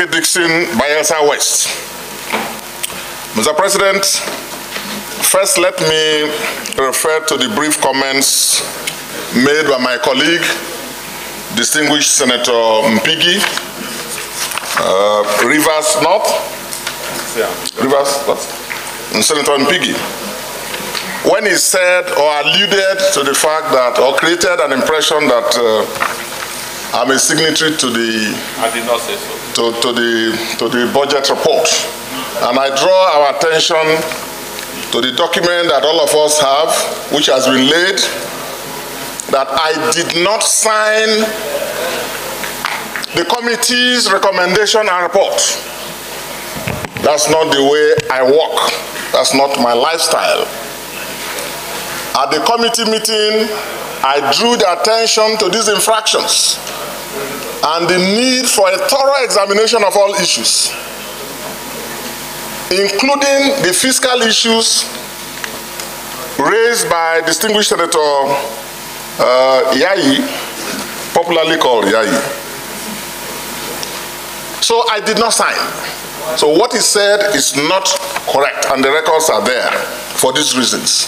Dickson, Bayelsa West. Mr. President, first let me refer to the brief comments made by my colleague, distinguished Senator Mpigi, Rivers North, Senator Mpigi, when he said or alluded to the fact that, or created an impression that I'm a signatory to the, I did not say so. to the budget report. And I draw our attention to the document that all of us have, which has been laid, that I did not sign the committee's recommendation and report. That's not the way I work. That's not my lifestyle. At the committee meeting, I drew the attention to these infractions and the need for a thorough examination of all issues, including the fiscal issues raised by distinguished Senator Yayi, popularly called Yayi. So I did not sign. So what he said is not correct, and the records are there for these reasons.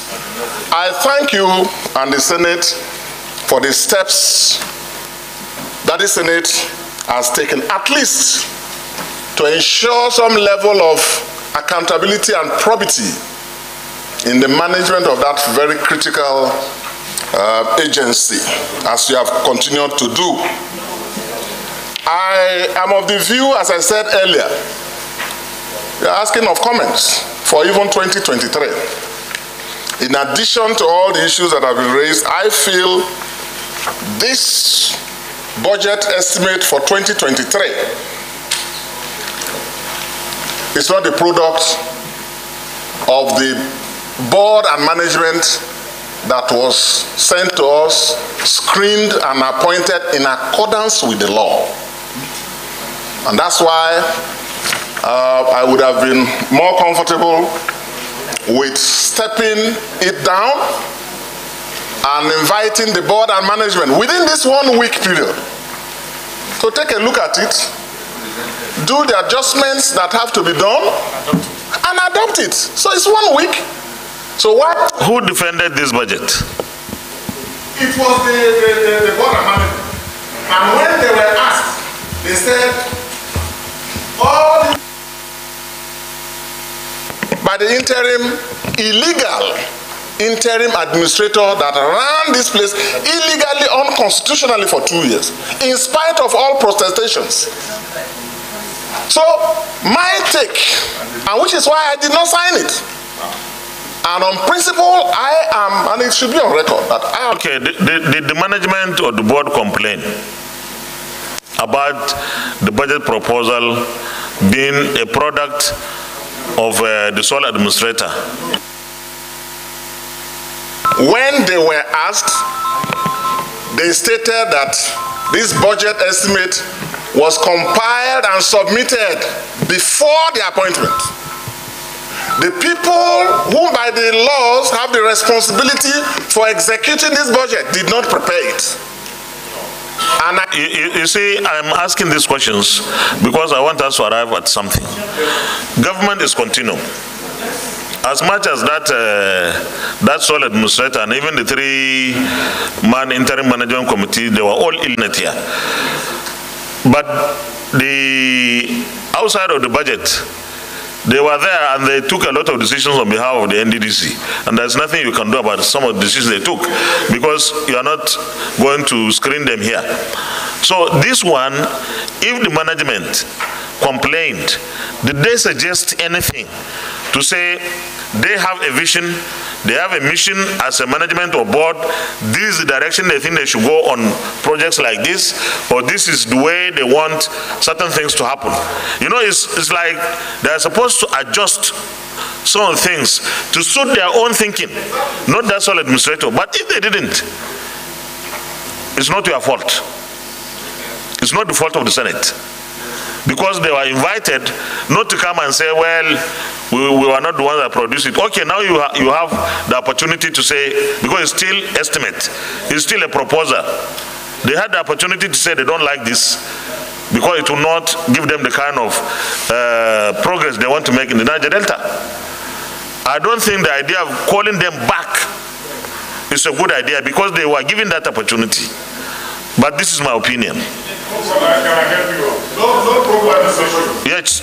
I thank you and the Senate for the steps that the Senate has taken, at least to ensure some level of accountability and probity in the management of that very critical agency, as you have continued to do. I am of the view, as I said earlier, you're asking of comments for even 2023. In addition to all the issues that have been raised, I feel this budget estimate for 2023 is not the product of the board and management that was sent to us, screened and appointed in accordance with the law. And that's why I would have been more comfortable with stepping it down and inviting the board and management within this 1 week period to take a look at it, do the adjustments that have to be done, and adopt it. So it's 1 week. So what? Who defended this budget? It was the board and management. And when they were asked, they said, all by the illegal interim administrator that ran this place illegally, unconstitutionally for 2 years, in spite of all protestations. So my take, and which is why I did not sign it. And on principle, I am, and it should be on record, that I am. Okay, did the management or the board complain about the budget proposal being a product of the sole administrator? When they were asked, they stated that this budget estimate was compiled and submitted before the appointment. The people who by the laws have the responsibility for executing this budget did not prepare it. And you see, I'm asking these questions because I want us to arrive at something. Government is continuum. As much as that sole administrator and even the 3-man interim management committee, they were all illiterate here. But the outside of the budget, they were there and they took a lot of decisions on behalf of the NDDC. And there's nothing you can do about some of the decisions they took because you are not going to screen them here. So this one, if the management complained, did they suggest anything to say they have a vision, they have a mission as a management or board, this is the direction they think they should go on projects like this, or this is the way they want certain things to happen? You know, it's like they're supposed to adjust some things to suit their own thinking, not that sole administrator. But if they didn't, it's not your fault. It's not the fault of the Senate. Because they were invited not to come and say, well, we were not the ones that produced it. Okay, now you have the opportunity to say, because it's still estimate, it's still a proposal. They had the opportunity to say they don't like this, because it will not give them the kind of progress they want to make in the Niger Delta. I don't think the idea of calling them back is a good idea because they were given that opportunity. But this is my opinion. Can I help you? No problem. Yes.